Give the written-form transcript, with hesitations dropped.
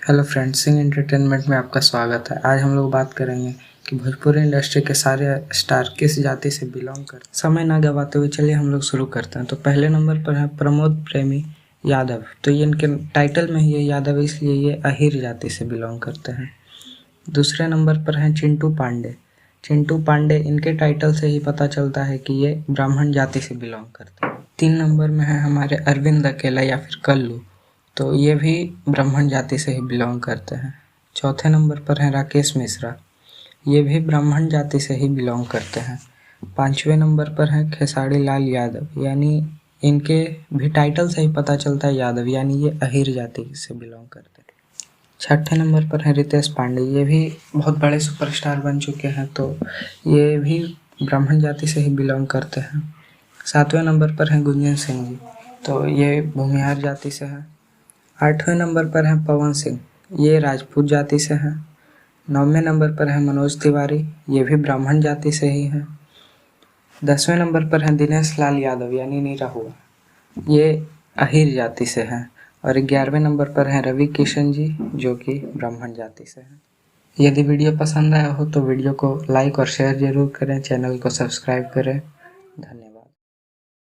Hello friends, Singh entertainment में आपका स्वागत है। आज हम लोग बात करेंगे कि भोजपुरी इंडस्ट्री के सारे स्टार किस जाति से बिलोंग करते हैं। समय ना गवाते हुए चलिए हम लोग शुरू करते हैं। तो पहले नंबर पर है प्रमोद प्रेमी यादव। तो ये इनके टाइटल में ही है यादव, इसलिए ये अहीर जाति से बिलोंग करते हैं। दूसरे नंबर पर हैं चिंटू पांडे। चिंटू पांडे, इनके टाइटल से ही पता चलता है कि ये ब्राह्मण जाति से बिलोंग करते हैं। 3 नंबर में है हमारे अरविंद अकेला या फिर कल्लू। तो ये भी ब्राह्मण जाति से ही बिलोंग करते हैं। चौथे नंबर पर हैं राकेश मिश्रा। ये भी ब्राह्मण जाति से ही बिलोंग करते हैं। 5वें नंबर पर हैं खेसारी लाल यादव, यानी इनके भी टाइटल से ही पता चलता है यादव, यानी ये अहीर जाति से बिलोंग करते हैं। 6ठे नंबर पर हैं रितेश पांडे। ये भी बहुत बड़े सुपरस्टार बन चुके हैं, तो ये भी ब्राह्मण जाति से ही बिलोंग करते हैं। 7वें नंबर पर हैं गुंजन सिंह जी। तो ये भूमिहार जाति से है। 8वें नंबर पर हैं पवन सिंह, ये राजपूत जाति से हैं। 9वें नंबर पर है मनोज तिवारी, ये भी ब्राह्मण जाति से ही हैं। 10वें नंबर पर हैं दिनेश लाल यादव यानी नीरा हुआ, ये अहीर जाति से हैं। और 11वें नंबर पर हैं रवि किशन जी, जो कि ब्राह्मण जाति से हैं। यदि वीडियो पसंद आया हो तो वीडियो को लाइक और शेयर जरूर करें, चैनल को सब्सक्राइब करें। धन्यवाद।